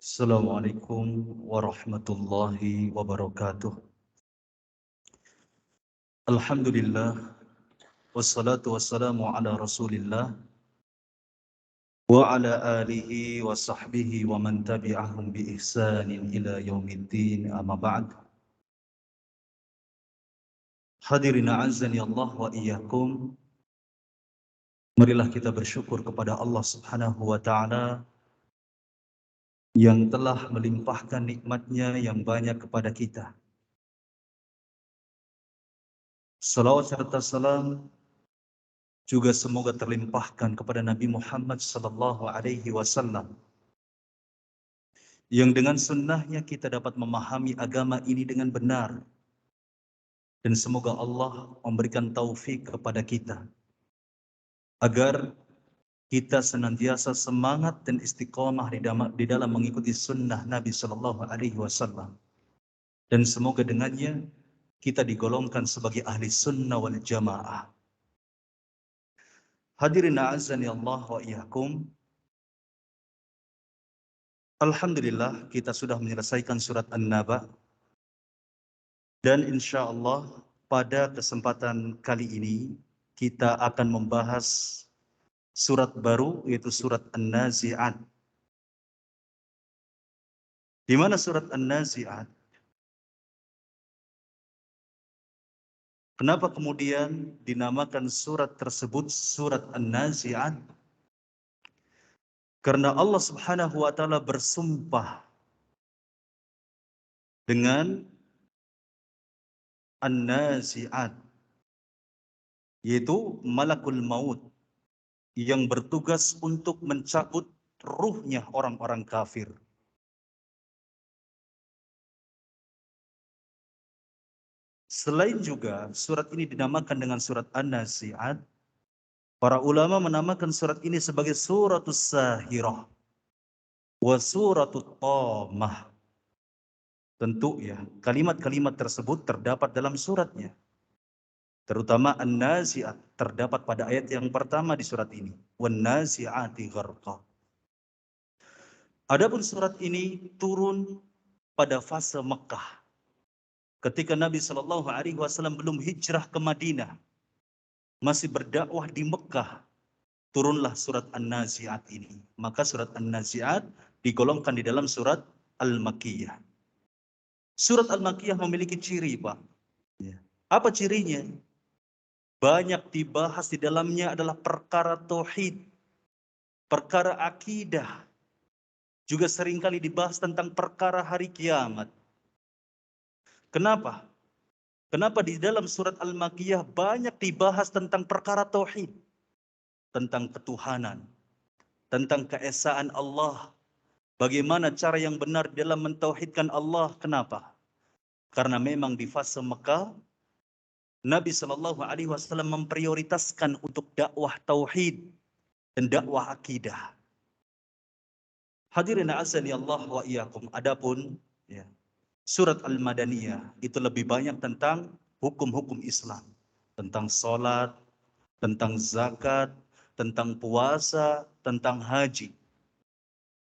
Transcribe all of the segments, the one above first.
Assalamualaikum warahmatullahi wabarakatuh. Alhamdulillah wassalatu wassalamu ala Rasulillah wa ala alihi wa sahbihi wa man tabi'ahum bi ihsanin ila yaumiddin amma ba'd. Hadirin a'azzani Allah wa iyyakum. Marilah kita bersyukur kepada Allah Subhanahu wa taala yang telah melimpahkan nikmat-Nya yang banyak kepada kita. Salawat serta salam juga semoga terlimpahkan kepada Nabi Muhammad sallallahu alaihi wasallam yang dengan sunnahnya kita dapat memahami agama ini dengan benar, dan semoga Allah memberikan taufik kepada kita agar kita senantiasa semangat dan istiqomah di dalam mengikuti sunnah Nabi sallallahu alaihi wasallam, dan semoga dengannya kita digolongkan sebagai ahli sunnah wal jamaah. Hadirin a'azzani Allah wa iyyakum. Alhamdulillah kita sudah menyelesaikan surat An-Naba, dan insya Allah pada kesempatan kali ini kita akan membahas surat baru, yaitu surat An-Nazi'at. Di mana surat An-Nazi'at? Kenapa kemudian dinamakan surat tersebut surat An-Nazi'at? Karena Allah Subhanahu wa taala bersumpah dengan An-Nazi'at, yaitu malakul maut yang bertugas untuk mencabut ruhnya orang-orang kafir. Selain juga surat ini dinamakan dengan surat An-Nazi'at, para ulama menamakan surat ini sebagai suratus sahirah wa suratut tamah. Tentu ya, kalimat-kalimat tersebut terdapat dalam suratnya. Terutama An-Nazi'at terdapat pada ayat yang pertama di surat ini. Wan-nazi'ati gharqa. Adapun surat ini turun pada fase Mekah, ketika Nabi Shallallahu Alaihi Wasallam belum hijrah ke Madinah, masih berdakwah di Mekah, turunlah surat An-Nazi'at ini. Maka surat An-Nazi'at digolongkan di dalam surat Al-Makkiyah. Surat Al-Makkiyah memiliki ciri, Pak. Apa cirinya? Banyak dibahas di dalamnya adalah perkara tauhid, perkara akidah. Juga seringkali dibahas tentang perkara hari kiamat. Kenapa? Kenapa di dalam surat Al-Makkiyah banyak dibahas tentang perkara tauhid, tentang ketuhanan, tentang keesaan Allah, bagaimana cara yang benar dalam mentauhidkan Allah. Kenapa? Karena memang di fase Mekah, Nabi Shallallahu Alaihi Wasallam memprioritaskan untuk dakwah tauhid dan dakwah akidah. Hadirin azani Allah wa iyyakum. Adapun ya, surat Al-Madaniyah itu lebih banyak tentang hukum-hukum Islam, tentang sholat, tentang zakat, tentang puasa, tentang haji.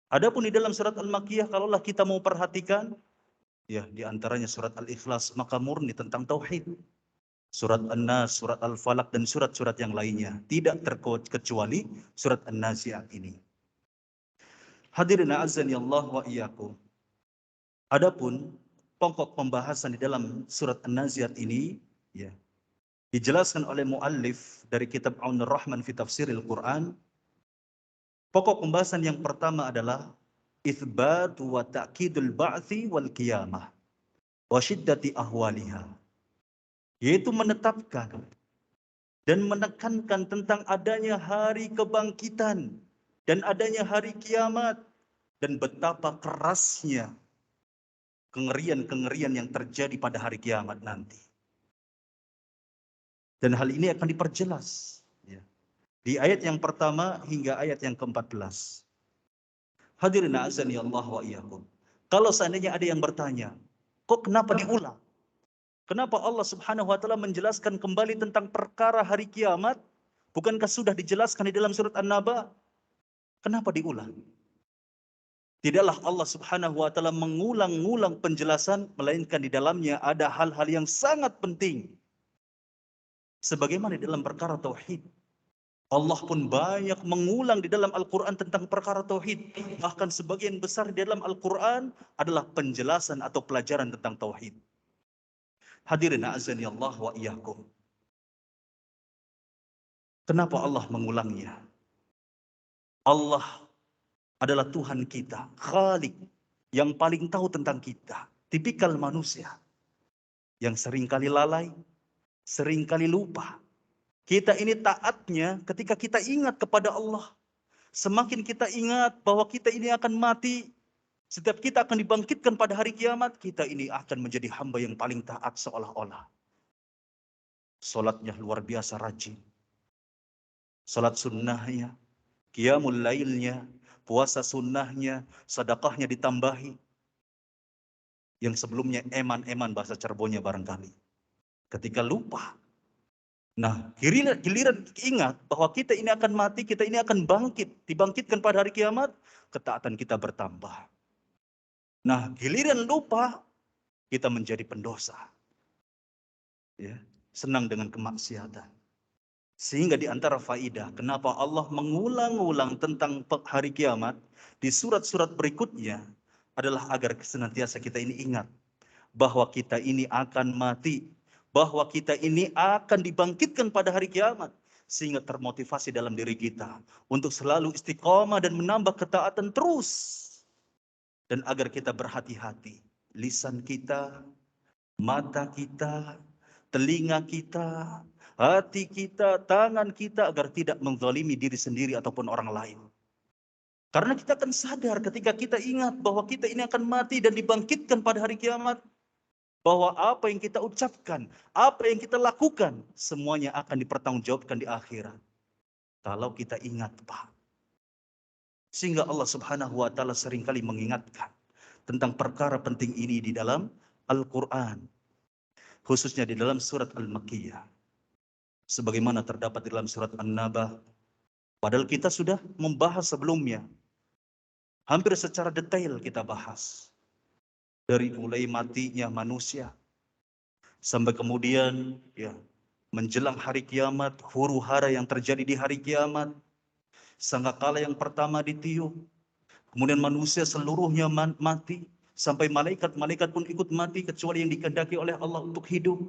Adapun di dalam surat Al-Makkiyah, kalaulah kita mau perhatikan, ya di antaranya surat Al-Ikhlas, maka murni tentang tauhid. Surat An-Nas, surat Al-Falaq, dan surat-surat yang lainnya. Tidak terkecuali surat An-Nazi'at ini. Hadirin a'azzani Allah wa iyyakum. Adapun pokok pembahasan di dalam surat An-Nazi'at ini, ya, dijelaskan oleh muallif dari kitab Aunur Rahman fi Tafsiril Quran. Pokok pembahasan yang pertama adalah itsbat wa ta'kidul ba'tsi wal qiyamah wa syiddati ahwaliha, yaitu menetapkan dan menekankan tentang adanya hari kebangkitan dan adanya hari kiamat, dan betapa kerasnya kengerian-kengerian yang terjadi pada hari kiamat nanti. Dan hal ini akan diperjelas di ayat yang pertama hingga ayat yang ke-14. Hadirin azani Allah wa iyyakum. Kalau seandainya ada yang bertanya, kok kenapa diulang? Kenapa Allah Subhanahu wa taala menjelaskan kembali tentang perkara hari kiamat? Bukankah sudah dijelaskan di dalam surat An-Naba? Kenapa diulang? Tidaklah Allah Subhanahu wa taala mengulang-ulang penjelasan, melainkan di dalamnya ada hal-hal yang sangat penting. Sebagaimana di dalam perkara tauhid. Allah pun banyak mengulang di dalam Al-Quran tentang perkara tauhid. Bahkan sebagian besar di dalam Al-Quran adalah penjelasan atau pelajaran tentang tauhid. Hadirin azani Allah wa iyyakum. Kenapa Allah mengulangnya? Allah adalah Tuhan kita, Khalik, yang paling tahu tentang kita. Tipikal manusia yang seringkali lalai, seringkali lupa. Kita ini taatnya ketika kita ingat kepada Allah. Semakin kita ingat bahwa kita ini akan mati, setiap kita akan dibangkitkan pada hari kiamat, kita ini akan menjadi hamba yang paling taat seolah-olah. Salatnya luar biasa rajin. Salat sunnahnya, qiyamul lailnya, puasa sunnahnya, sedekahnya ditambahi. Yang sebelumnya eman-eman bahasa Cirebonnya barangkali. Ketika lupa. Nah, giliran ingat bahwa kita ini akan mati, kita ini akan bangkit, dibangkitkan pada hari kiamat, ketaatan kita bertambah. Nah, giliran lupa, kita menjadi pendosa. Ya, senang dengan kemaksiatan. Sehingga di antara faidah, kenapa Allah mengulang-ulang tentang hari kiamat di surat-surat berikutnya adalah agar senantiasa kita ini ingat bahwa kita ini akan mati, bahwa kita ini akan dibangkitkan pada hari kiamat, sehingga termotivasi dalam diri kita untuk selalu istiqomah dan menambah ketaatan terus. Dan agar kita berhati-hati, lisan kita, mata kita, telinga kita, hati kita, tangan kita, agar tidak menzalimi diri sendiri ataupun orang lain. Karena kita akan sadar ketika kita ingat bahwa kita ini akan mati dan dibangkitkan pada hari kiamat, bahwa apa yang kita ucapkan, apa yang kita lakukan, semuanya akan dipertanggungjawabkan di akhirat. Kalau kita ingat, Pak. Sehingga Allah Subhanahu wa taala seringkali mengingatkan tentang perkara penting ini di dalam Al-Quran. Khususnya di dalam surat Al-Makkiyah. Sebagaimana terdapat di dalam surat An-Naba. Padahal kita sudah membahas sebelumnya. Hampir secara detail kita bahas. Dari mulai matinya manusia, sampai kemudian ya menjelang hari kiamat, huru hara yang terjadi di hari kiamat, sangkakala yang pertama ditiup, kemudian manusia seluruhnya mati, sampai malaikat-malaikat pun ikut mati kecuali yang dikehendaki oleh Allah untuk hidup.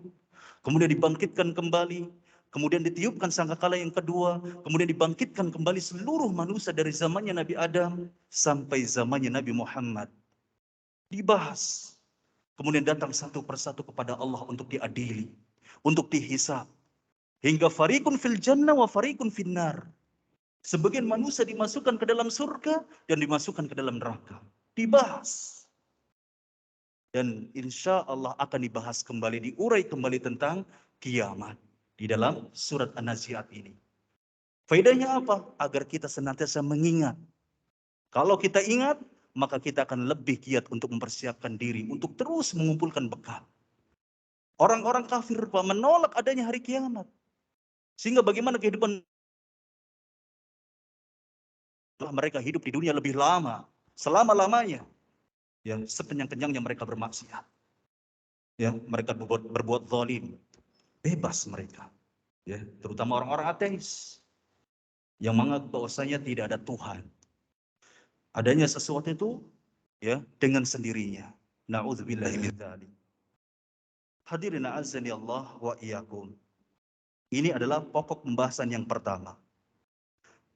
Kemudian dibangkitkan kembali, kemudian ditiupkan sangkakala yang kedua, kemudian dibangkitkan kembali seluruh manusia dari zamannya Nabi Adam sampai zamannya Nabi Muhammad. Dibahas. Kemudian datang satu persatu kepada Allah untuk diadili, untuk dihisab. Hingga fariqun fil jannah wa fariqun finnar. Sebagian manusia dimasukkan ke dalam surga dan dimasukkan ke dalam neraka. Dibahas. Dan insya Allah akan dibahas kembali, diurai kembali tentang kiamat di dalam surat An-Nazi'at ini. Faedahnya apa? Agar kita senantiasa mengingat. Kalau kita ingat, maka kita akan lebih giat untuk mempersiapkan diri, untuk terus mengumpulkan bekal. Orang-orang kafir menolak adanya hari kiamat. Sehingga bagaimana kehidupan mereka hidup di dunia lebih lama, selama-lamanya. Ya, sekenyang-kenyangnya mereka bermaksiat. Ya, mereka berbuat zalim. Bebas mereka. Ya, terutama orang-orang ateis yang menganggap bahwasanya tidak ada Tuhan. Adanya sesuatu itu ya dengan sendirinya. Na'udzubillahi min dzalik. Hadirin azani Allah wa iyyakum. Ini adalah pokok pembahasan yang pertama.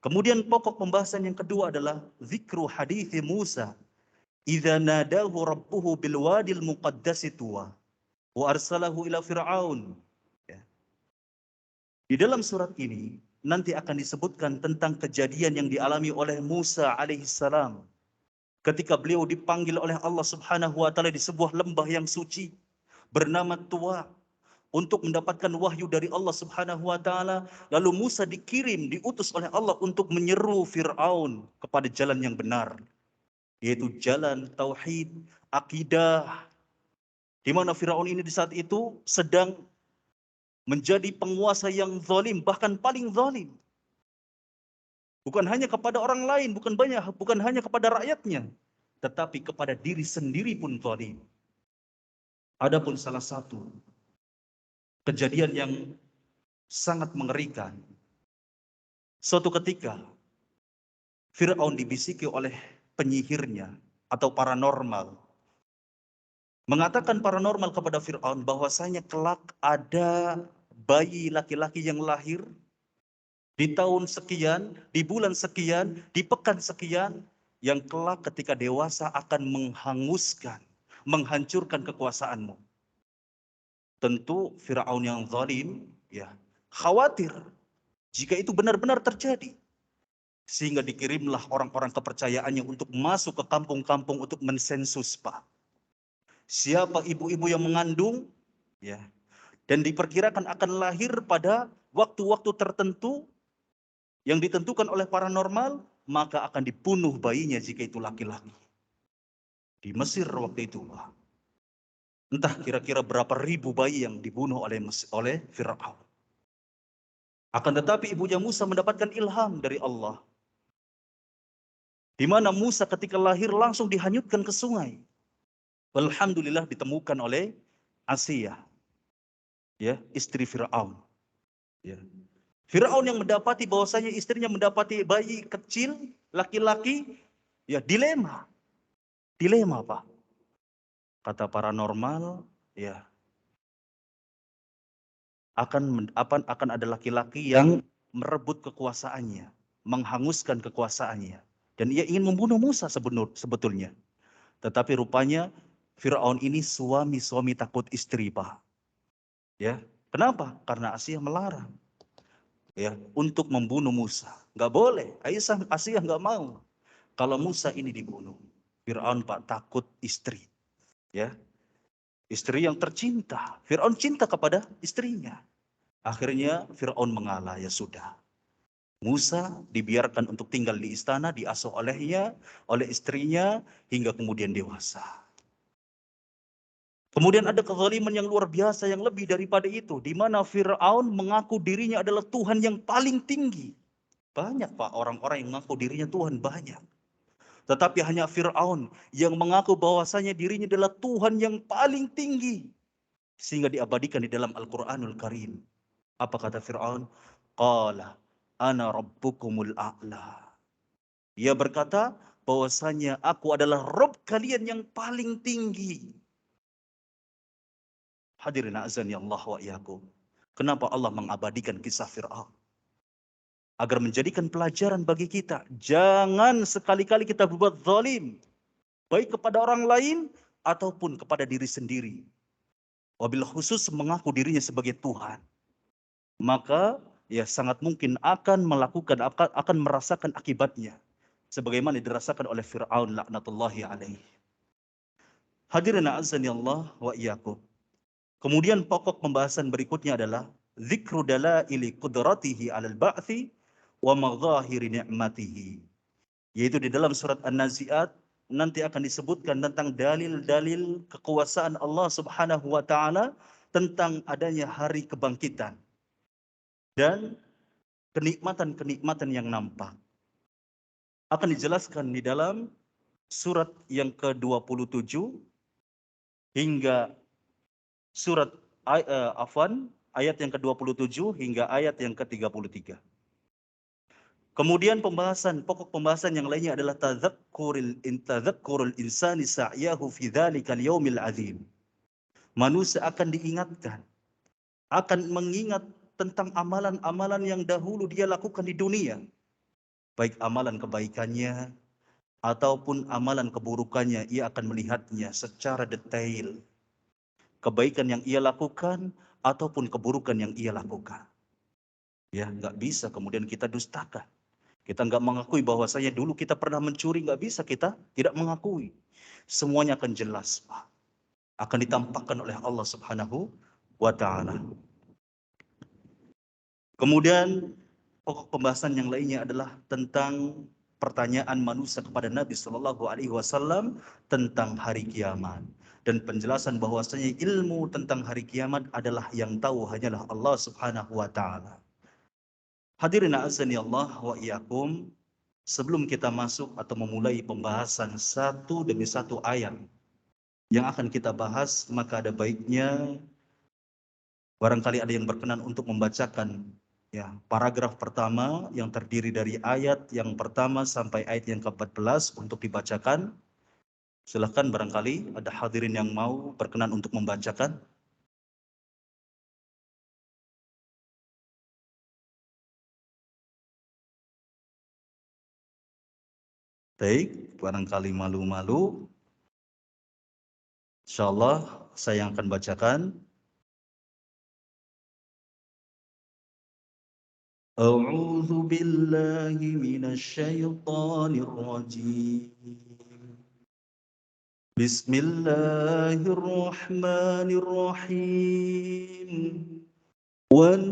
Kemudian pokok pembahasan yang kedua adalah zikru hadithi Musa idza nadahu rabbuhu bil wadil muqaddasi tuwa wa arsalahu ila fir'aun. Ya. Di dalam surat ini nanti akan disebutkan tentang kejadian yang dialami oleh Musa alaihissalam ketika beliau dipanggil oleh Allah Subhanahu wa taala di sebuah lembah yang suci bernama Tuwa untuk mendapatkan wahyu dari Allah Subhanahu wa taala. Lalu Musa diutus oleh Allah untuk menyeru Firaun kepada jalan yang benar, yaitu jalan tauhid, akidah. Di mana Firaun ini di saat itu sedang menjadi penguasa yang zalim, bahkan paling zalim. Bukan hanya kepada orang lain, bukan hanya kepada rakyatnya, tetapi kepada diri sendiri pun zalim. Adapun salah satu kejadian yang sangat mengerikan, suatu ketika Fir'aun dibisiki oleh penyihirnya atau paranormal, mengatakan paranormal kepada Fir'aun bahwasanya kelak ada bayi laki-laki yang lahir di tahun sekian, di bulan sekian, di pekan sekian, yang kelak ketika dewasa akan menghanguskan, menghancurkan kekuasaanmu. Tentu Fir'aun yang zalim, ya, khawatir jika itu benar-benar terjadi. Sehingga dikirimlah orang-orang kepercayaannya untuk masuk ke kampung-kampung untuk mensensus, Pak. Siapa ibu-ibu yang mengandung, ya, dan diperkirakan akan lahir pada waktu-waktu tertentu yang ditentukan oleh paranormal, maka akan dibunuh bayinya jika itu laki-laki. Di Mesir waktu itu, Pak. Entah kira-kira berapa ribu bayi yang dibunuh oleh Fir'aun. Akan tetapi ibunya Musa mendapatkan ilham dari Allah. Di mana Musa ketika lahir langsung dihanyutkan ke sungai. Alhamdulillah ditemukan oleh Asiyah, ya, istri Fir'aun. Ya. Fir'aun yang mendapati bahwasanya istrinya mendapati bayi kecil, laki-laki, ya dilema. Dilema, Pak. Kata paranormal, ya, akan ada laki-laki yang merebut kekuasaannya, menghanguskan kekuasaannya, dan ia ingin membunuh Musa sebetulnya. Tetapi rupanya Fir'aun ini suami takut istri, Pak. Ya, kenapa? Karena Asiyah melarang, ya, untuk membunuh Musa. Nggak boleh. Asiyah nggak mau kalau Musa ini dibunuh. Fir'aun, Pak, takut istri, ya, istri yang tercinta. Fir'aun cinta kepada istrinya. Akhirnya Fir'aun mengalah, ya sudah. Musa dibiarkan untuk tinggal di istana, diasuh olehnya, oleh istrinya, hingga kemudian dewasa. Kemudian ada kezaliman yang luar biasa yang lebih daripada itu, di mana Fir'aun mengaku dirinya adalah Tuhan yang paling tinggi. Banyak, Pak, orang-orang yang mengaku dirinya Tuhan, banyak. Tetapi hanya Fir'aun yang mengaku bahwasanya dirinya adalah Tuhan yang paling tinggi. Sehingga diabadikan di dalam Al-Quranul Karim. Apa kata Fir'aun? Qala ana rabbukumul a'la. Ia berkata bahwasanya aku adalah Rabb kalian yang paling tinggi. Hadirin azani Allah wa iyyakum. Kenapa Allah mengabadikan kisah Fir'aun? Agar menjadikan pelajaran bagi kita. Jangan sekali-kali kita berbuat zalim, baik kepada orang lain ataupun kepada diri sendiri. Wabil khusus mengaku dirinya sebagai Tuhan, maka ya sangat mungkin akan merasakan akibatnya sebagaimana dirasakan oleh Fir'aun laknatullahi alaihi. Hadirin azani Allah wa iyyakum. Kemudian pokok pembahasan berikutnya adalah dzikru dalaili qudratihi 'alal ba'thi wa madhahiri ni'matihi. Yaitu di dalam surat An-Nazi'at nanti akan disebutkan tentang dalil-dalil kekuasaan Allah Subhanahu wa taala tentang adanya hari kebangkitan dan kenikmatan-kenikmatan yang nampak. Akan dijelaskan di dalam surat yang ke-27 hingga surat ayat yang ke-27 hingga ayat yang ke-33. Kemudian pokok pembahasan yang lainnya adalah tadzakkurul insani sa'yahu fi dzalikal yaumil azim. Manusia akan diingatkan, akan mengingat tentang amalan-amalan yang dahulu dia lakukan di dunia. Baik amalan kebaikannya ataupun amalan keburukannya, ia akan melihatnya secara detail. Kebaikan yang ia lakukan ataupun keburukan yang ia lakukan. Ya, nggak bisa kemudian kita dustakan. Kita nggak mengakui bahwasanya dulu kita pernah mencuri, nggak bisa kita tidak mengakui. Semuanya akan jelas, Pak. Akan ditampakkan oleh Allah Subhanahu wa taala. Kemudian pokok pembahasan yang lainnya adalah tentang pertanyaan manusia kepada Nabi Shallallahu alaihi wasallam tentang hari kiamat dan penjelasan bahwasanya ilmu tentang hari kiamat adalah yang tahu hanyalah Allah Subhanahu wa taala. Hadirin azani Allah wa iyyakum. sebelum kita masuk atau memulai pembahasan satu demi satu ayat yang akan kita bahas, maka ada baiknya barangkali ada yang berkenan untuk membacakan ya paragraf pertama yang terdiri dari ayat yang pertama sampai ayat yang ke-14 untuk dibacakan. Silahkan barangkali ada hadirin yang mau berkenan untuk membacakan. Baik, barangkali malu-malu. Insyaallah saya yang akan bacakan. A'udzu billahi minasyaitonir rajim. Bismillahirrahmanirrahim. Wan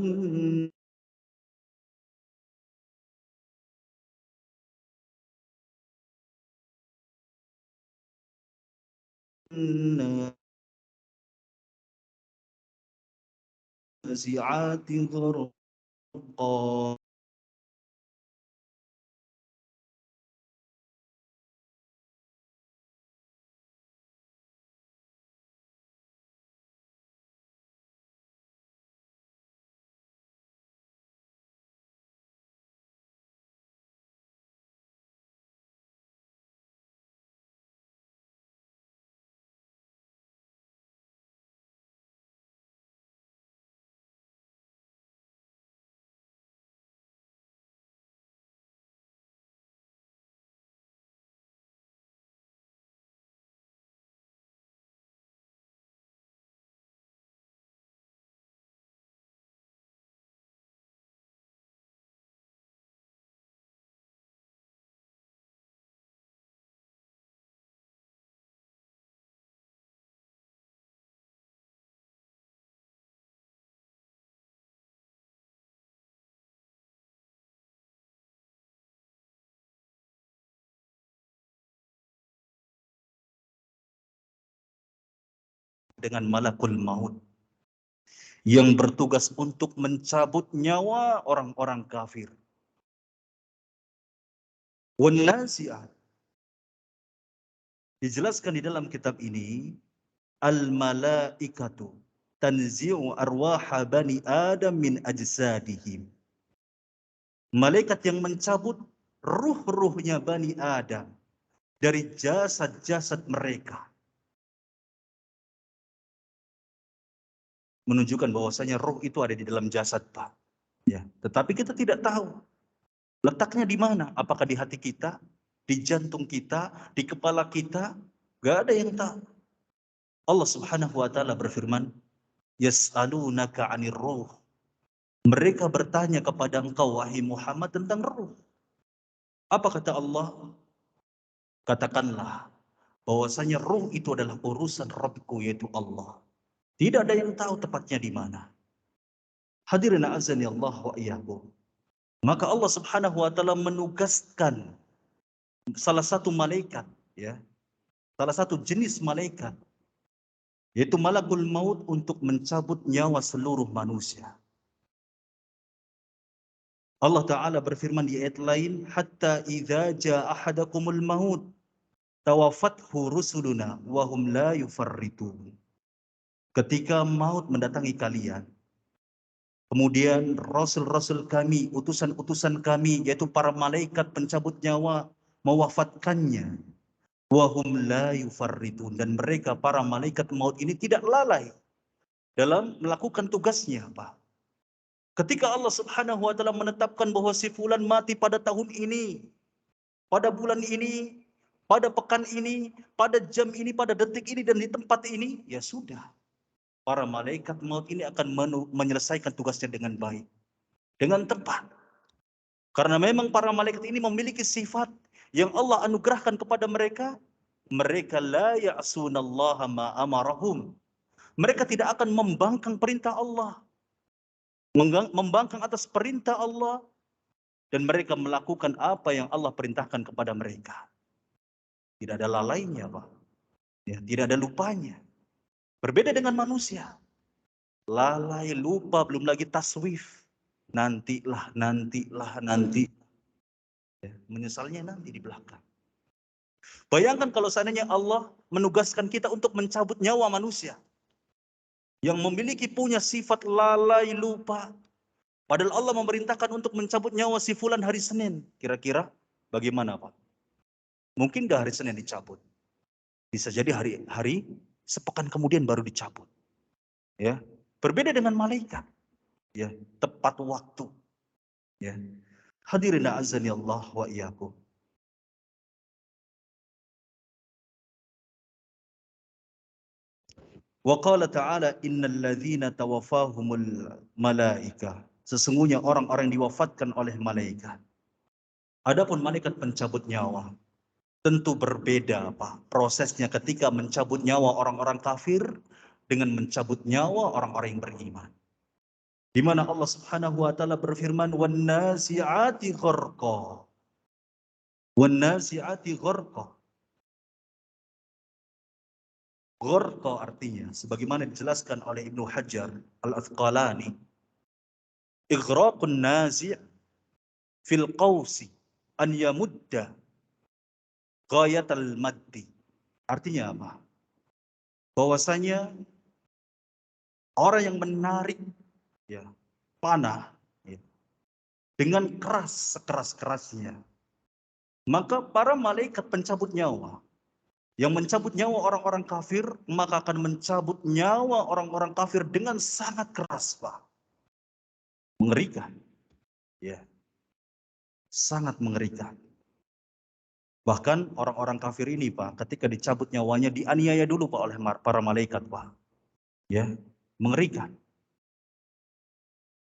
nazi'ati gharqa. Dengan malakul maut yang bertugas untuk mencabut nyawa orang-orang kafir. Wan nazi'at, dijelaskan di dalam kitab ini, al malaikatu tanzi'u arwaha bani adam min ajsadihim. Malaikat yang mencabut ruh-ruhnya bani Adam dari jasad-jasad mereka. Menunjukkan bahwasanya roh itu ada di dalam jasad, Pak. Ya, tetapi kita tidak tahu letaknya di mana. Apakah di hati kita, di jantung kita, di kepala kita? Gak ada yang tahu. Allah Subhanahu wa taala berfirman, "Yas'alunaka 'anir ruh." Mereka bertanya kepada engkau wahai Muhammad tentang ruh. Apa kata Allah? Katakanlah bahwasanya ruh itu adalah urusan Rabbku yaitu Allah. Tidak ada yang tahu tepatnya di mana. Hadirin azani Allah wa iyyakum. Maka Allah Subhanahu wa taala menugaskan salah satu malaikat, ya, salah satu jenis malaikat, yaitu malakul maut, untuk mencabut nyawa seluruh manusia. Allah Ta'ala berfirman di ayat lain, hatta idza jaa ahadakumul maut tawaffathu rusuluna wa hum la yufarritun. Ketika maut mendatangi kalian, kemudian rasul-rasul kami, utusan-utusan kami, yaitu para malaikat pencabut nyawa, mewafatkannya. Wahum la yufarritun, dan mereka para malaikat maut ini tidak lalai dalam melakukan tugasnya, Pak. Ketika Allah Subhanahu wa taala menetapkan bahwa si fulan mati pada tahun ini, pada bulan ini, pada pekan ini, pada jam ini, pada detik ini, dan di tempat ini, ya sudah. Para malaikat maut ini akan menyelesaikan tugasnya dengan baik, dengan tepat. Karena memang para malaikat ini memiliki sifat yang Allah anugerahkan kepada mereka. Mereka la ya'sunallaha ma amarahum. Mereka tidak akan membangkang perintah Allah, membangkang atas perintah Allah, dan mereka melakukan apa yang Allah perintahkan kepada mereka. Tidak ada lalainya, Pak. Ya, tidak ada lupanya. Berbeda dengan manusia. Lalai, lupa, belum lagi taswif. Nantilah, nantilah, nanti. Menyesalnya nanti di belakang. Bayangkan kalau seandainya Allah menugaskan kita untuk mencabut nyawa manusia yang memiliki punya sifat lalai lupa. Padahal Allah memerintahkan untuk mencabut nyawa si fulan hari Senin. Kira-kira bagaimana Pak? Mungkin nggak hari Senin dicabut. Bisa jadi hari sepekan kemudian baru dicabut. Ya, berbeda dengan malaikat. Ya, tepat waktu. Ya. Hadirin azani Allah wa iyyakum. Wa qala ta'ala innal ladzina tawaffahumul malaikah. Sesungguhnya orang-orang yang diwafatkan oleh malaikat. Adapun malaikat pencabut nyawa, tentu berbeda Pak prosesnya ketika mencabut nyawa orang-orang kafir dengan mencabut nyawa orang-orang yang beriman. Di mana Allah Subhanahu wa taala berfirman wan nazi'ati gharqa. Wan nazi'ati gharqa. Gharqa artinya sebagaimana dijelaskan oleh Ibnu Hajar Al-Asqalani, ighraqun nazi' fil qausi an yamudda ghayatal maddi. Artinya apa? Bahwasanya orang yang menarik ya panah ya, dengan keras sekeras-kerasnya, maka para malaikat pencabut nyawa yang mencabut nyawa orang-orang kafir, maka akan mencabut nyawa orang-orang kafir dengan sangat keras, Pak. Mengerikan. Ya. Sangat mengerikan. Bahkan orang-orang kafir ini, Pak, ketika dicabut nyawanya dianiaya dulu, Pak, oleh para malaikat, Pak. Ya, mengerikan.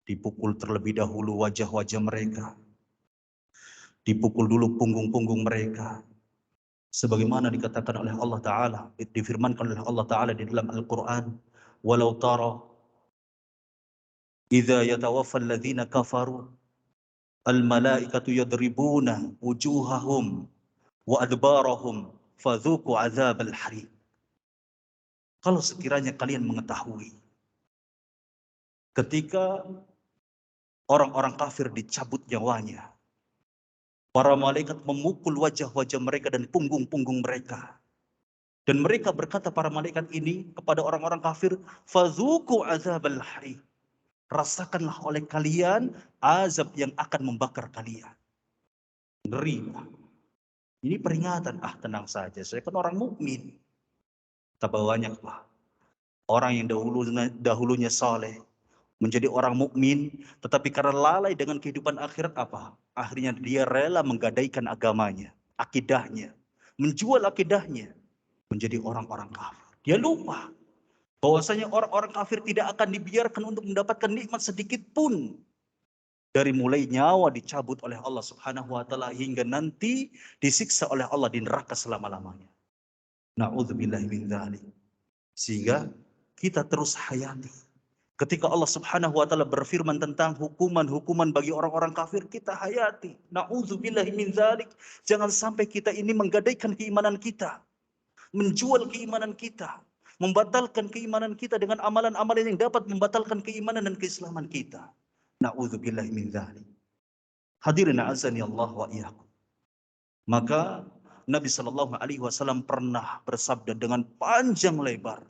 Dipukul terlebih dahulu wajah-wajah mereka. Dipukul dulu punggung-punggung mereka. Sebagaimana dikatakan oleh Allah Ta'ala, difirmankan oleh Allah Ta'ala di dalam Al-Quran, walau tara idza yatawaffal ladzina kafaru al-malaikatu yadribuna wujuhahum wa adbarahum fadzuqu adzabal hariq. Kalau sekiranya kalian mengetahui ketika orang-orang kafir dicabut nyawanya, para malaikat memukul wajah-wajah mereka dan punggung-punggung mereka. Dan mereka berkata para malaikat ini kepada orang-orang kafir, fadzuqu adzabal hariq. Rasakanlah oleh kalian azab yang akan membakar kalian. Ngeri. Ini peringatan, tenang saja, saya kan orang mukmin. Tak banyak Pak. Orang yang dahulunya saleh, menjadi orang mukmin, tetapi karena lalai dengan kehidupan akhirat apa? Akhirnya dia rela menggadaikan agamanya, akidahnya, menjual akidahnya, menjadi orang-orang kafir. Dia lupa bahwasanya orang-orang kafir tidak akan dibiarkan untuk mendapatkan nikmat sedikit pun. Dari mulai nyawa dicabut oleh Allah Subhanahu wa taala hingga nanti disiksa oleh Allah di neraka selama-lamanya. Na'udzubillahi min dzalik. Sehingga kita terus hayati. Ketika Allah Subhanahu wa taala berfirman tentang hukuman-hukuman bagi orang-orang kafir, kita hayati. Na'udzubillahi min dzalik. Jangan sampai kita ini menggadaikan keimanan kita, menjual keimanan kita, membatalkan keimanan kita dengan amalan-amalan yang dapat membatalkan keimanan dan keislaman kita. Na'udzubillahi min dzalik. Hadirin azani Allah wa iyyakum. Maka Nabi Shallallahu Alaihi Wasallam pernah bersabda dengan panjang lebar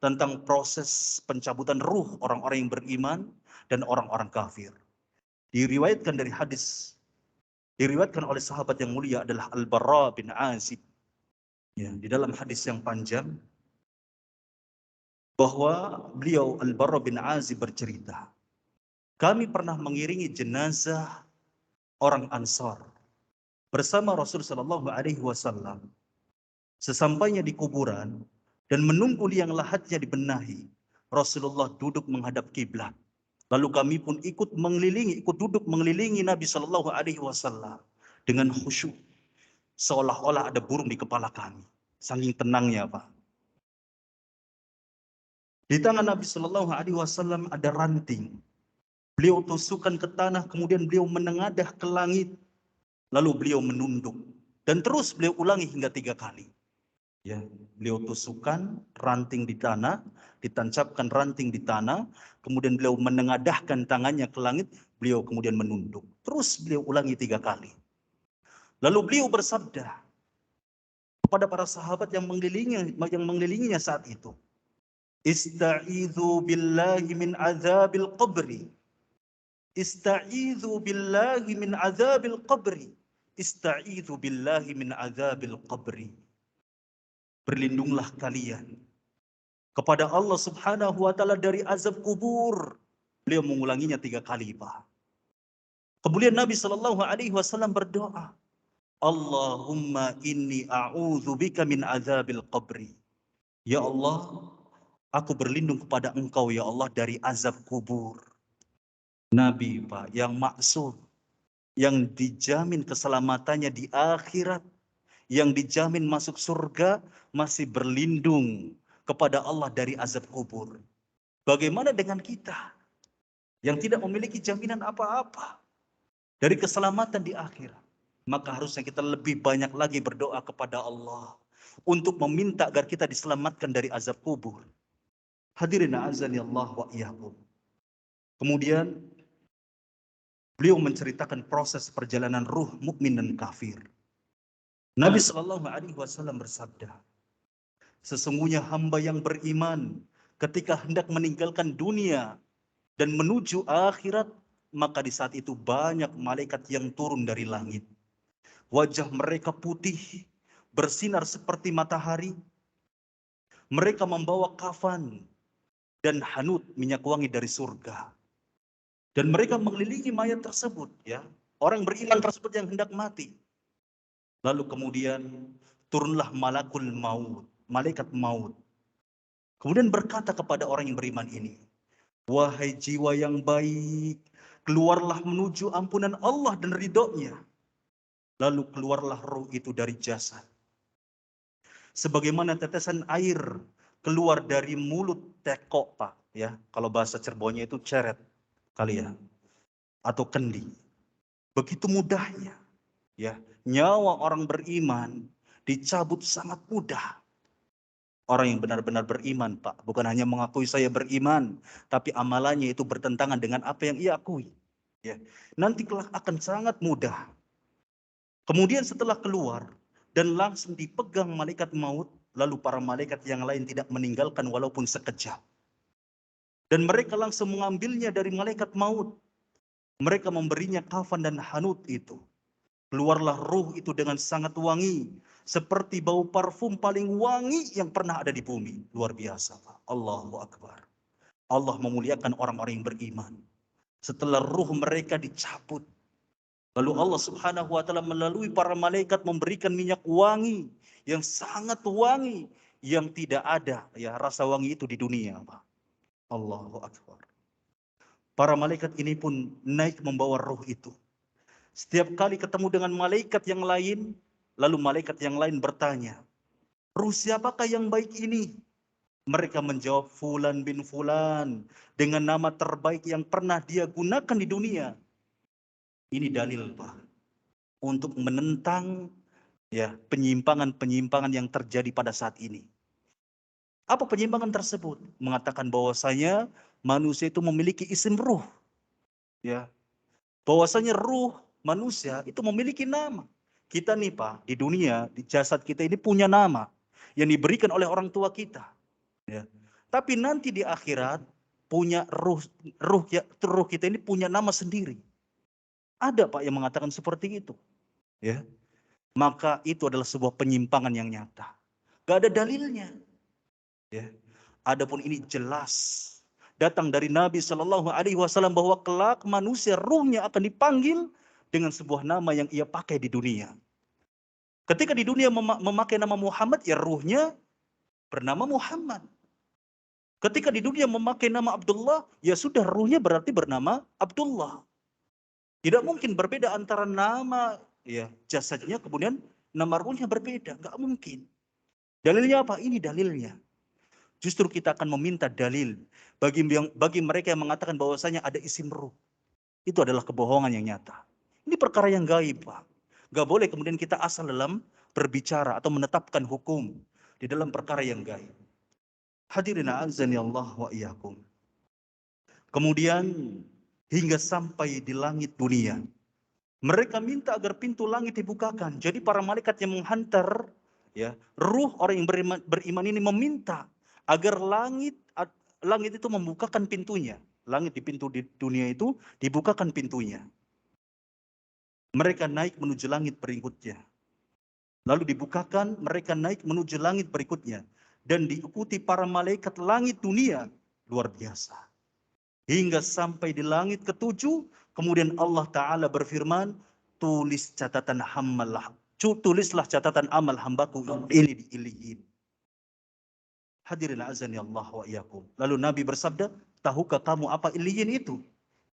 tentang proses pencabutan ruh orang-orang yang beriman dan orang-orang kafir. Diriwayatkan dari hadis, diriwayatkan oleh sahabat yang mulia adalah Al-Barra bin Azib. Ya, di dalam hadis yang panjang bahwa beliau Al-Barra bin Azib bercerita, kami pernah mengiringi jenazah orang Ansar bersama Rasul Shallallahu Alaihi Wasallam. Sesampainya di kuburan dan menunggu liang lahatnya dibenahi, Rasulullah duduk menghadap kiblat. Lalu kami pun ikut duduk mengelilingi Nabi Shallallahu Alaihi Wasallam dengan khusyuk, seolah-olah ada burung di kepala kami. Saking tenangnya, Pak. Di tangan Nabi Shallallahu Alaihi Wasallam ada ranting. Beliau tusukkan ke tanah, kemudian beliau menengadah ke langit, lalu beliau menunduk dan terus beliau ulangi hingga 3 kali. Ya, beliau tusukkan ranting di tanah, ditancapkan ranting di tanah, kemudian beliau menengadahkan tangannya ke langit, beliau kemudian menunduk. Terus beliau ulangi 3 kali. Lalu beliau bersabda kepada para sahabat yang mengelilinginya saat itu, "Ista'idzu billahi min azabil qabri. Ista'idzu billahi min azabil qabri. Ista'idzu billahi min azabil qabri." Berlindunglah kalian kepada Allah Subhanahu wa taala dari azab kubur. Beliau mengulanginya 3 kali, Pak. Kemudian Nabi Shallallahu alaihi wasallam berdoa, "Allahumma inni a'udzubika min azabil qabri." Ya Allah, aku berlindung kepada Engkau ya Allah dari azab kubur. Nabi, Pak, yang maksum, yang dijamin keselamatannya di akhirat, yang dijamin masuk surga, masih berlindung kepada Allah dari azab kubur. Bagaimana dengan kita yang tidak memiliki jaminan apa-apa dari keselamatan di akhirat? Maka harusnya kita lebih banyak lagi berdoa kepada Allah untuk meminta agar kita diselamatkan dari azab kubur. Hadirin azani Allah wa iyyakum. Kemudian beliau menceritakan proses perjalanan ruh mukmin dan kafir. Nabi Shallallahu alaihi wasallam bersabda, "Sesungguhnya hamba yang beriman ketika hendak meninggalkan dunia dan menuju akhirat, maka di saat itu banyak malaikat yang turun dari langit. Wajah mereka putih, bersinar seperti matahari. Mereka membawa kafan dan hanut minyak wangi dari surga. Dan mereka mengelilingi mayat tersebut, ya, orang beriman tersebut yang hendak mati. Lalu kemudian turunlah malakul maut, malaikat maut. Kemudian berkata kepada orang yang beriman ini, wahai jiwa yang baik, keluarlah menuju ampunan Allah dan ridhonya. Lalu keluarlah ruh itu dari jasad. Sebagaimana tetesan air keluar dari mulut tekok, Pak. Ya, kalau bahasa Cirebonnya itu ceret kali ya, atau kendi. Begitu mudahnya, ya, nyawa orang beriman dicabut sangat mudah. Orang yang benar-benar beriman, Pak, bukan hanya mengakui saya beriman, tapi amalannya itu bertentangan dengan apa yang ia akui. Ya, nanti kelak akan sangat mudah. Kemudian setelah keluar dan langsung dipegang malaikat maut, lalu para malaikat yang lain tidak meninggalkan walaupun sekejap. Dan mereka langsung mengambilnya dari malaikat maut. Mereka memberinya kafan dan hanut itu. Keluarlah ruh itu dengan sangat wangi, seperti bau parfum paling wangi yang pernah ada di bumi. Luar biasa, Pak. Allahu Akbar. Allah memuliakan orang-orang yang beriman. Setelah ruh mereka dicabut, lalu Allah Subhanahu wa taala melalui para malaikat memberikan minyak wangi yang sangat wangi, yang tidak ada ya rasa wangi itu di dunia, Pak. Allahu Akbar. Para malaikat ini pun naik membawa ruh itu. Setiap kali ketemu dengan malaikat yang lain, lalu malaikat yang lain bertanya, ruh siapakah yang baik ini? Mereka menjawab, Fulan bin Fulan, dengan nama terbaik yang pernah dia gunakan di dunia. Ini dalil, Pak, untuk menentang ya penyimpangan-penyimpangan yang terjadi pada saat ini. Apa penyimpangan tersebut? Mengatakan bahwasanya manusia itu memiliki isim ruh. Ya, bahwasanya ruh manusia itu memiliki nama. Kita nih, Pak, di dunia, di jasad kita ini punya nama yang diberikan oleh orang tua kita. Ya. Tapi nanti di akhirat punya ruh kita ini punya nama sendiri. Ada, Pak, yang mengatakan seperti itu. Ya. Maka itu adalah sebuah penyimpangan yang nyata. Gak ada dalilnya. Ya. Adapun ini jelas datang dari Nabi Shallallahu alaihi wasallam bahwa kelak manusia ruhnya akan dipanggil dengan sebuah nama yang ia pakai di dunia. Ketika di dunia memakai nama Muhammad, ya ruhnya bernama Muhammad. Ketika di dunia memakai nama Abdullah, ya sudah ruhnya berarti bernama Abdullah. Tidak mungkin berbeda antara nama ya jasadnya kemudian nama ruhnya berbeda, nggak mungkin. Dalilnya apa? Ini dalilnya. Justru kita akan meminta dalil bagi mereka yang mengatakan bahwasanya ada isim ruh. Itu adalah kebohongan yang nyata. Ini perkara yang gaib, Pak. Gak boleh kemudian kita asal dalam berbicara atau menetapkan hukum di dalam perkara yang gaib. Hadirin azani Allah wa iyyakum. Kemudian hingga sampai di langit dunia. Mereka minta agar pintu langit dibukakan. Jadi para malaikat yang menghantar ya ruh orang yang beriman ini meminta agar langit itu membukakan pintunya. Langit di pintu di dunia itu dibukakan pintunya. Mereka naik menuju langit berikutnya. Lalu dibukakan, mereka naik menuju langit berikutnya. Dan diikuti para malaikat langit dunia. Luar biasa. Hingga sampai di langit ketujuh, kemudian Allah Ta'ala berfirman, tulislah catatan amal hambaku ini di Iliyin. Hadirin azani Allah wa iyyakum. Lalu Nabi bersabda, tahukah kamu apa Iliyin itu?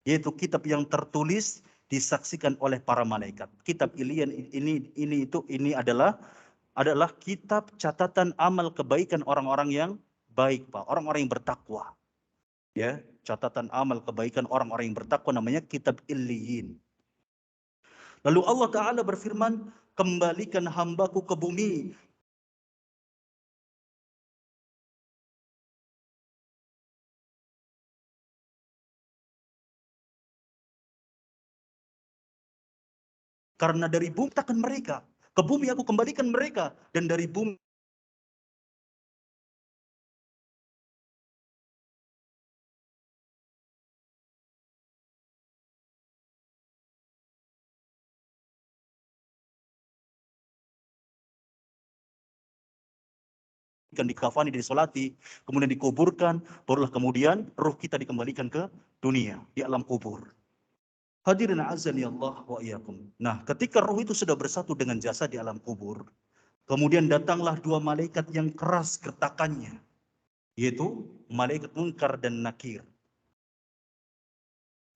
Yaitu kitab yang tertulis disaksikan oleh para malaikat. Kitab Iliyin ini adalah kitab catatan amal kebaikan orang-orang yang baik, Pak, orang-orang yang bertakwa. Ya, catatan amal kebaikan orang-orang yang bertakwa namanya kitab Iliyin. Lalu Allah Ta'ala berfirman, kembalikan hambaku ke bumi. Karena dari bumi takkan mereka. Ke bumi aku kembalikan mereka. Dan dari bumi dikafani, disolati, kemudian dikuburkan, barulah kemudian ruh kita dikembalikan ke dunia, di alam kubur. Hadirin azani Allah wa iyyakum. Nah, ketika ruh itu sudah bersatu dengan jasad di alam kubur, kemudian datanglah dua malaikat yang keras gertakannya, yaitu malaikat Munkar dan Nakir.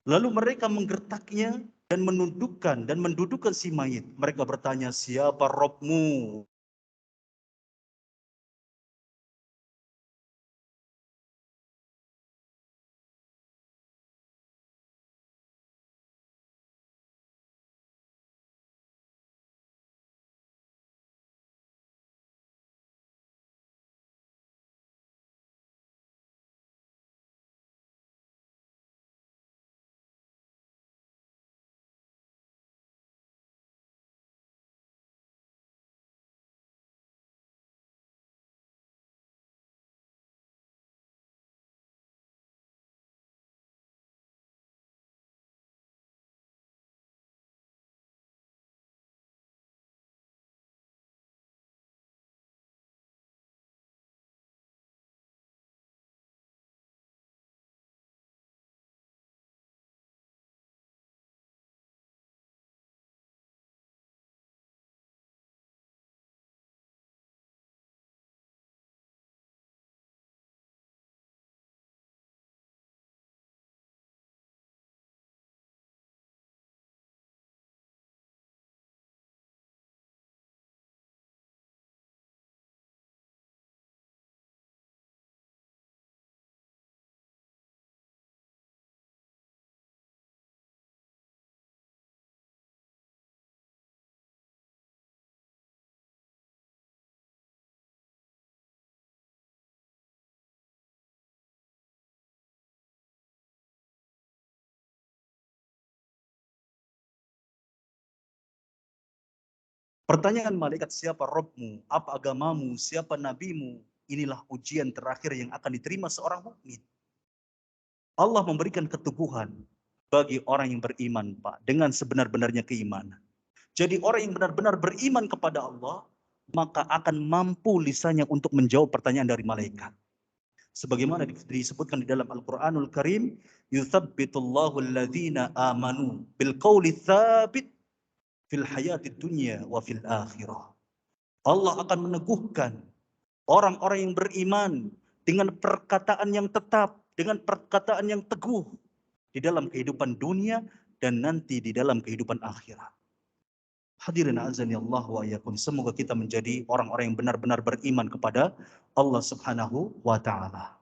Lalu mereka menggertaknya dan mendudukkan si mayit. Mereka bertanya, siapa Robmu? Pertanyaan malaikat, siapa Robmu? Apa agamamu? Siapa nabimu? Inilah ujian terakhir yang akan diterima seorang mukmin. Allah memberikan keteguhan bagi orang yang beriman, Pak, dengan sebenar-benarnya keimanan. Jadi orang yang benar-benar beriman kepada Allah, maka akan mampu lisannya untuk menjawab pertanyaan dari malaikat. Sebagaimana disebutkan di dalam Al-Quranul Karim, yuthabbitullahu alladhina amanu bilqawli thabit fil hayati dunya wa fil akhirah. Allah akan meneguhkan orang-orang yang beriman dengan perkataan yang tetap, dengan perkataan yang teguh di dalam kehidupan dunia dan nanti di dalam kehidupan akhirat. Hadirin azani Allah wa iyyakum. Semoga kita menjadi orang-orang yang benar-benar beriman kepada Allah Subhanahu wa taala.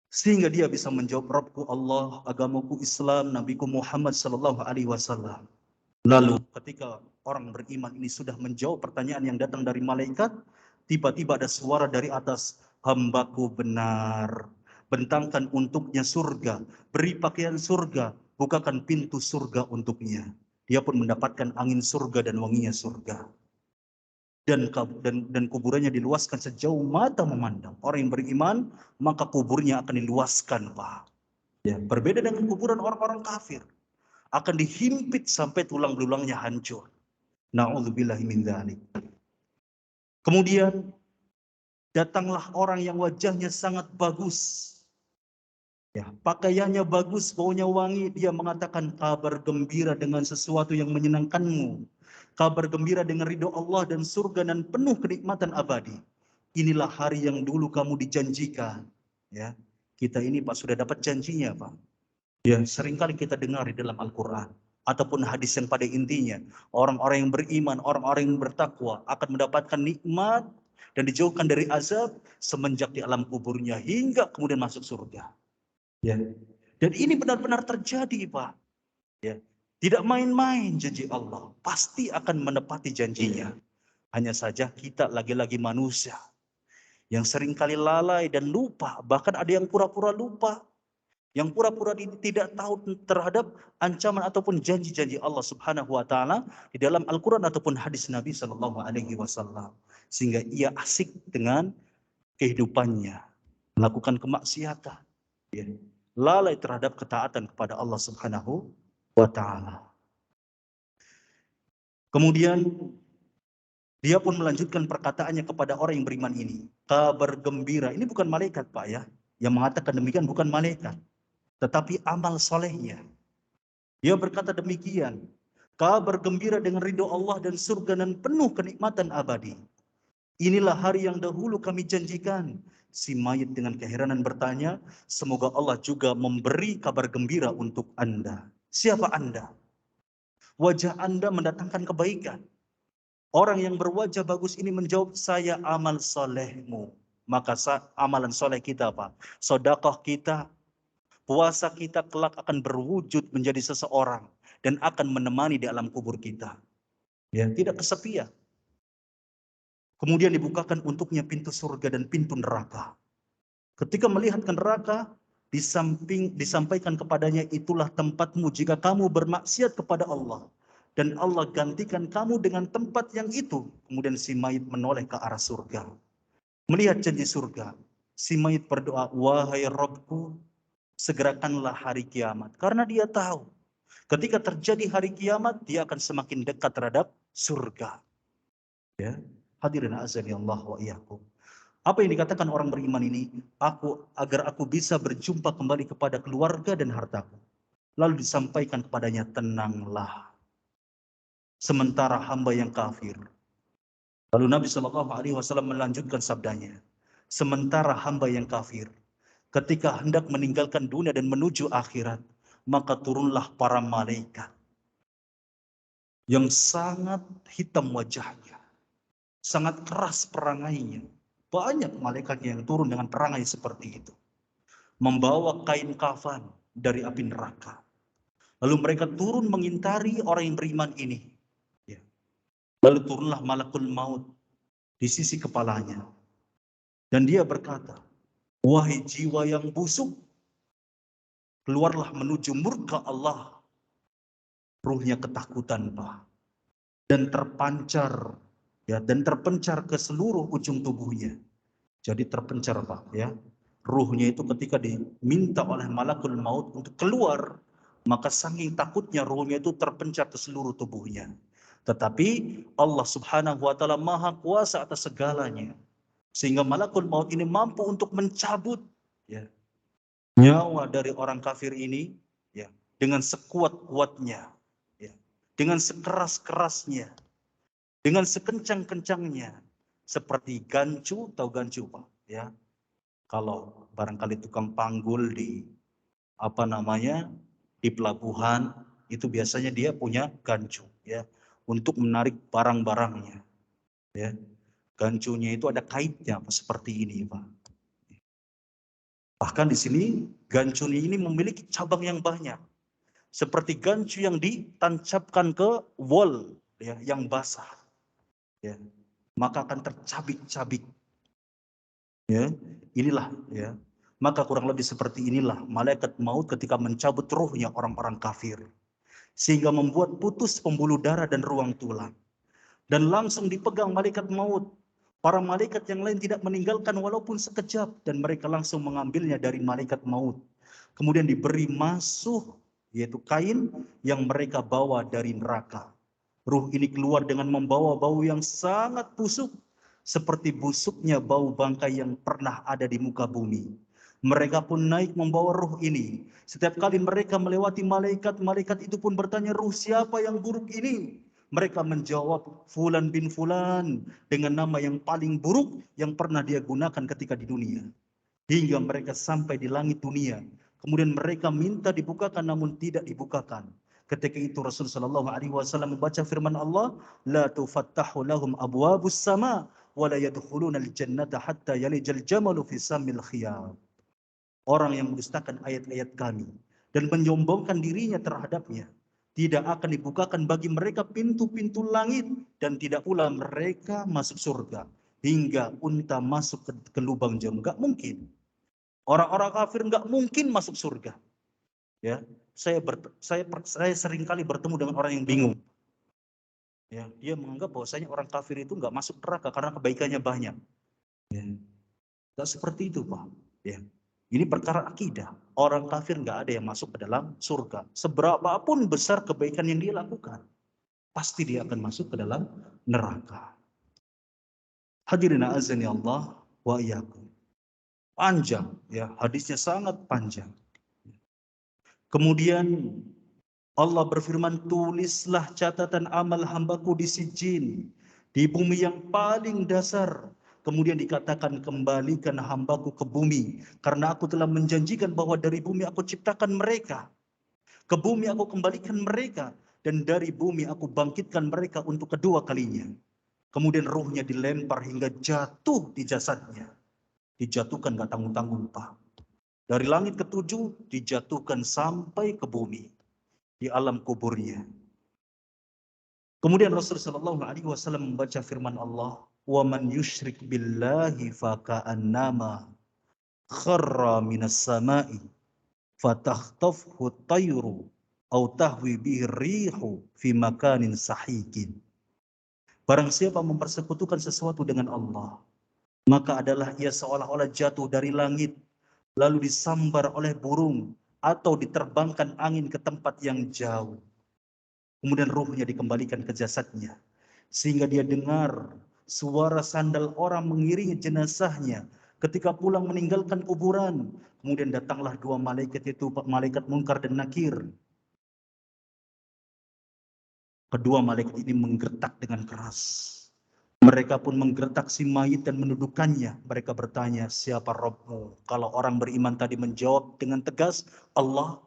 Sehingga dia bisa menjawab, Rabbku Allah, agamaku Islam, Nabiku Muhammad sallallahu alaihi wasallam. Lalu ketika orang beriman ini sudah menjawab pertanyaan yang datang dari malaikat, tiba-tiba ada suara dari atas, hambaku benar, bentangkan untuknya surga, beri pakaian surga, bukakan pintu surga untuknya. Dia pun mendapatkan angin surga dan wanginya surga. Dan kuburannya diluaskan sejauh mata memandang. Orang yang beriman, maka kuburnya akan diluaskan, Pak. Ya, berbeda dengan kuburan orang-orang kafir. Akan dihimpit sampai tulang belulangnya hancur. Na'udzubillahi min dzalik. Kemudian datanglah orang yang wajahnya sangat bagus. Ya, pakaiannya bagus, baunya wangi. Dia mengatakan kabar gembira dengan sesuatu yang menyenangkanmu. Kabar gembira dengan ridho Allah dan surga dan penuh kenikmatan abadi. Inilah hari yang dulu kamu dijanjikan. Ya, kita ini Pak sudah dapat janjinya, Pak. Ya, seringkali kita dengar di dalam Al-Quran ataupun hadis yang pada intinya orang-orang yang beriman, orang-orang yang bertakwa akan mendapatkan nikmat dan dijauhkan dari azab semenjak di alam kuburnya hingga kemudian masuk surga. Ya. Dan ini benar-benar terjadi, Pak. Ya. Tidak main-main janji Allah, pasti akan menepati janjinya. Hanya saja kita lagi-lagi manusia yang seringkali lalai dan lupa, bahkan ada yang pura-pura lupa, yang pura-pura tidak tahu terhadap ancaman ataupun janji-janji Allah Subhanahu wa taala di dalam Al-Qur'an ataupun hadis Nabi sallallahu alaihi wasallam. Sehingga ia asik dengan kehidupannya, melakukan kemaksiatan, ya, lalai terhadap ketaatan kepada Allah Subhanahu wa taala. Kemudian dia pun melanjutkan perkataannya kepada orang yang beriman ini. Kabar gembira, ini bukan malaikat, Pak, ya. Yang mengatakan demikian bukan malaikat, tetapi amal solehnya. Dia berkata demikian, kabar gembira dengan ridho Allah dan surga dan penuh kenikmatan abadi. Inilah hari yang dahulu kami janjikan. Si mayit dengan keheranan bertanya, semoga Allah juga memberi kabar gembira untuk Anda. Siapa Anda? Wajah Anda mendatangkan kebaikan. Orang yang berwajah bagus ini menjawab, saya amal solehmu. Maka amalan soleh kita apa? Sedekah kita, puasa kita kelak akan berwujud menjadi seseorang dan akan menemani di alam kubur kita. Ya, tidak kesepian. Kemudian dibukakan untuknya pintu surga dan pintu neraka. Ketika melihat ke neraka, disampaikan kepadanya, itulah tempatmu jika kamu bermaksiat kepada Allah. Dan Allah gantikan kamu dengan tempat yang itu. Kemudian si mayit menoleh ke arah surga. Melihat janji surga, si mayit berdoa, wahai Rabbku, segerakanlah hari kiamat. Karena dia tahu, ketika terjadi hari kiamat, dia akan semakin dekat terhadap surga. Ya, hadirin azani Allah wa iyyakum. Apa yang dikatakan orang beriman ini? Agar aku bisa berjumpa kembali kepada keluarga dan hartaku. Lalu disampaikan kepadanya, tenanglah. Sementara hamba yang kafir. Lalu Nabi SAW melanjutkan sabdanya. Sementara hamba yang kafir, ketika hendak meninggalkan dunia dan menuju akhirat, maka turunlah para malaikat yang sangat hitam wajahnya, sangat keras perangainya. Banyak malaikat yang turun dengan perangai seperti itu, membawa kain kafan dari api neraka. Lalu mereka turun mengintari orang yang beriman ini. Ya. Lalu turunlah malakul maut di sisi kepalanya. Dan dia berkata, wahai jiwa yang busuk, keluarlah menuju murka Allah. Ruhnya ketakutan, Pak. Dan terpancar, ya, dan terpencar ke seluruh ujung tubuhnya. Jadi terpencar, Pak, ya. Ruhnya itu ketika diminta oleh malakul maut untuk keluar, maka saking takutnya ruhnya itu terpencar ke seluruh tubuhnya. Tetapi Allah Subhanahu wa taala Maha Kuasa atas segalanya. Sehingga malakul maut ini mampu untuk mencabut, ya, nyawa dari orang kafir ini, ya, dengan sekuat-kuatnya, ya, dengan sekeras-kerasnya, dengan sekencang-kencangnya, seperti gancu, tahu gancu, Pak, ya. Kalau barangkali tukang panggul di di pelabuhan itu biasanya dia punya gancu, ya, untuk menarik barang-barangnya, ya. Gancunya itu ada kaitnya seperti ini, Pak. Bahkan di sini gancu ini memiliki cabang yang banyak, seperti gancu yang ditancapkan ke wall, ya, yang basah, ya, maka akan tercabik-cabik. Ya, inilah, ya, Maka kurang lebih seperti inilah malaikat maut ketika mencabut ruhnya orang-orang kafir. Sehingga membuat putus pembuluh darah dan ruang tulang. Dan langsung dipegang malaikat maut. Para malaikat yang lain tidak meninggalkan walaupun sekejap. Dan mereka langsung mengambilnya dari malaikat maut. Kemudian diberi masuh, yaitu kain yang mereka bawa dari neraka. Ruh ini keluar dengan membawa bau yang sangat busuk. Seperti busuknya bau bangkai yang pernah ada di muka bumi. Mereka pun naik membawa ruh ini. Setiap kali mereka melewati malaikat, malaikat itu pun bertanya, ruh siapa yang buruk ini? Mereka menjawab, Fulan bin Fulan, dengan nama yang paling buruk yang pernah dia gunakan ketika di dunia. Hingga mereka sampai di langit dunia. Kemudian mereka minta dibukakan namun tidak dibukakan. Ketika itu Rasulullah SAW membaca firman Allah, La tufattahu lahum abwabus sama, wa la yadkhuluna al-jannata hatta yalijal jamalu fi sammil khiyam. Orang yang mendustakan ayat-ayat kami dan menyombongkan dirinya terhadapnya, tidak akan dibukakan bagi mereka pintu-pintu langit dan tidak pula mereka masuk surga hingga unta masuk ke lubang jarum. Gak mungkin. Orang-orang kafir nggak mungkin masuk surga. Ya, saya sering kali bertemu dengan orang yang bingung. Ya, dia menganggap bahwasanya orang kafir itu nggak masuk neraka karena kebaikannya banyak. Ya, nggak seperti itu, Pak. Ya, ini perkara akidah. Orang kafir nggak ada yang masuk ke dalam surga. Seberapapun besar kebaikan yang dia lakukan, pasti dia akan masuk ke dalam neraka. Hadirin azani Allah wa iyyakum. Panjang, ya, hadisnya sangat panjang. Kemudian Allah berfirman, tulislah catatan amal hambaku di sijin, di bumi yang paling dasar. Kemudian dikatakan, kembalikan hambaku ke bumi, karena aku telah menjanjikan bahwa dari bumi aku ciptakan mereka. Ke bumi aku kembalikan mereka, dan dari bumi aku bangkitkan mereka untuk kedua kalinya. Kemudian ruhnya dilempar hingga jatuh di jasadnya. Dijatuhkan gak tanggung-tanggung, Pak. Dari langit ketujuh dijatuhkan sampai ke bumi. Di alam kuburnya. Kemudian Rasulullah SAW membaca firman Allah, "Wa man yusyrik billahi faka'annama kharra minas sama'i fatahtafhu tayru aw tahwi bihi rihu fi makanin sahikin." Barang siapa mempersekutukan sesuatu dengan Allah, maka adalah ia seolah-olah jatuh dari langit lalu disambar oleh burung atau diterbangkan angin ke tempat yang jauh. Kemudian ruhnya dikembalikan ke jasadnya. Sehingga dia dengar suara sandal orang mengiringi jenazahnya. Ketika pulang meninggalkan kuburan. Kemudian datanglah dua malaikat itu, malaikat Munkar dan Nakir. Kedua malaikat ini menggertak dengan keras. Mereka pun menggertak si mayit dan mendudukannya. Mereka bertanya, siapa Rabbmu? Kalau orang beriman tadi menjawab dengan tegas, Allah.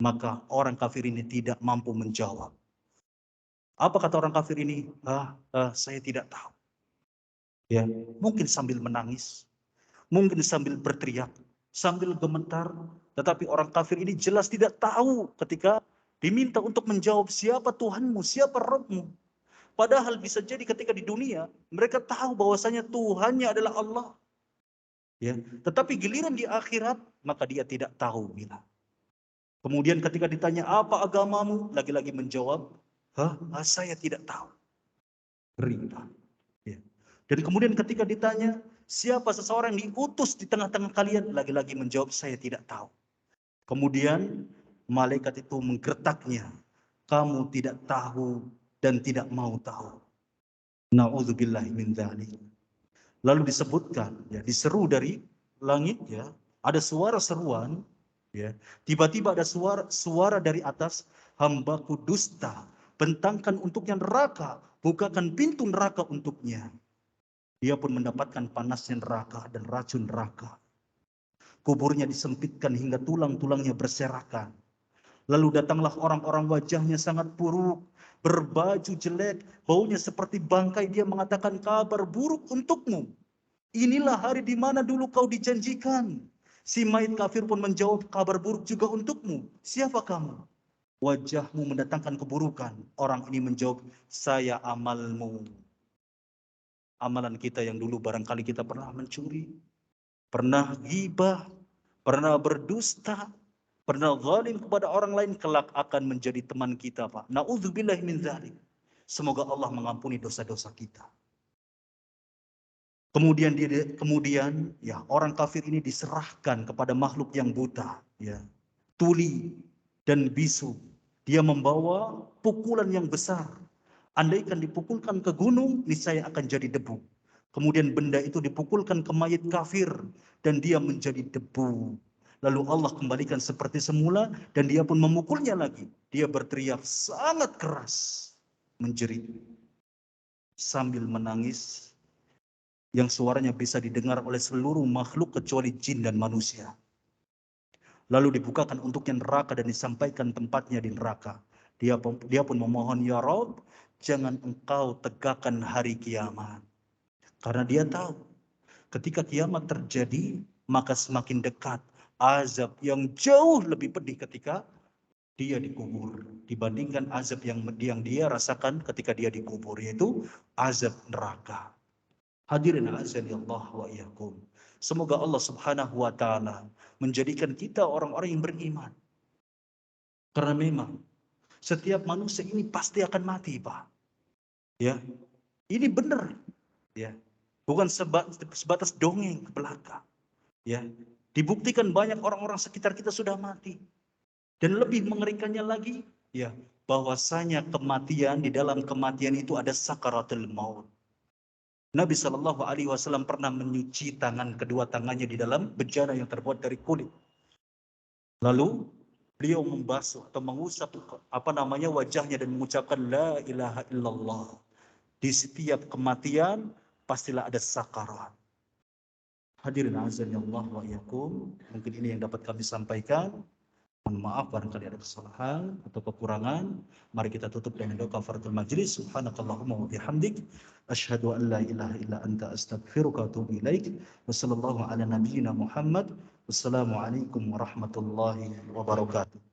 Maka orang kafir ini tidak mampu menjawab. Apa kata orang kafir ini? Saya tidak tahu. Ya, mungkin sambil menangis, mungkin sambil berteriak, sambil gemetar. Tetapi orang kafir ini jelas tidak tahu ketika diminta untuk menjawab siapa Tuhanmu, siapa Rabbmu. Padahal bisa jadi ketika di dunia mereka tahu bahwasanya Tuhannya adalah Allah. Ya, tetapi giliran di akhirat maka dia tidak tahu bila. Kemudian ketika ditanya apa agamamu, lagi-lagi menjawab, saya tidak tahu. Ringan. Ya. Dan kemudian ketika ditanya, siapa seseorang yang diutus di tengah-tengah kalian? Lagi-lagi menjawab, saya tidak tahu. Kemudian malaikat itu menggertaknya. Kamu tidak tahu dan tidak mau tahu. Na'udzubillahi min dzalik. Lalu disebutkan, ya, diseru dari langit, ya, ada suara seruan, ya. Tiba-tiba ada suara dari atas, hambaku dusta, bentangkan untuknya neraka, bukakan pintu neraka untuknya. Dia pun mendapatkan panasnya neraka dan racun neraka. Kuburnya disempitkan hingga tulang-tulangnya berserakan. Lalu datanglah orang-orang wajahnya sangat buruk, berbaju jelek, baunya seperti bangkai. Dia mengatakan kabar buruk untukmu. Inilah hari di mana dulu kau dijanjikan. Si mayit kafir pun menjawab, kabar buruk juga untukmu. Siapa kamu? Wajahmu mendatangkan keburukan. Orang ini menjawab, saya amalmu. Amalan kita yang dulu barangkali kita pernah mencuri, pernah ghibah, pernah berdusta, pernah zalim kepada orang lain, kelak akan menjadi teman kita, Pak. Na'udzubillahi min dzalik. Semoga Allah mengampuni dosa-dosa kita. Kemudian ya orang kafir ini diserahkan kepada makhluk yang buta, ya, tuli dan bisu. Dia membawa pukulan yang besar. Andaikan dipukulkan ke gunung, niscaya akan jadi debu. Kemudian benda itu dipukulkan ke mayit kafir dan dia menjadi debu. Lalu Allah kembalikan seperti semula dan dia pun memukulnya lagi. Dia berteriak sangat keras, menjerit sambil menangis yang suaranya bisa didengar oleh seluruh makhluk kecuali jin dan manusia. Lalu dibukakan untuknya neraka dan disampaikan tempatnya di neraka. Dia pun memohon, ya Rabb, jangan engkau tegakkan hari kiamat. Karena dia tahu ketika kiamat terjadi, maka semakin dekat azab yang jauh lebih pedih ketika dia dikubur dibandingkan azab yang dia rasakan ketika dia dikubur, yaitu azab neraka. Hadirin azan Allah wa iyyakum. Semoga Allah Subhanahu wa taala menjadikan kita orang-orang yang beriman. Karena memang setiap manusia ini pasti akan mati, Pak. Ya. Ini benar. Ya. Bukan sebatas dongeng ke belakang. Ya. Dibuktikan banyak orang-orang sekitar kita sudah mati. Dan lebih mengerikannya lagi, ya, bahwasanya kematian, di dalam kematian itu ada sakaratul maut. Nabi Shallallahu Alaihi Wasallam pernah menyuci kedua tangannya di dalam bejana yang terbuat dari kulit. Lalu beliau membasuh atau mengusap wajahnya dan mengucapkan la ilaha illallah. Di setiap kematian pastilah ada sakarat. Hadirin azan Allah wa iyyakum. Mungkin ini yang dapat kami sampaikan. Mohon maaf barangkali ada kesalahan atau kekurangan. Mari kita tutup dengan doa kafaratul majlis. Subhanakallahumma wa bihamdik, asyhadu an la ilaha illa anta astaghfiruka wa atubu ilaik. Wassallallahu ala nabiyyina Muhammad. Wassalamualaikum warahmatullahi wabarakatuh.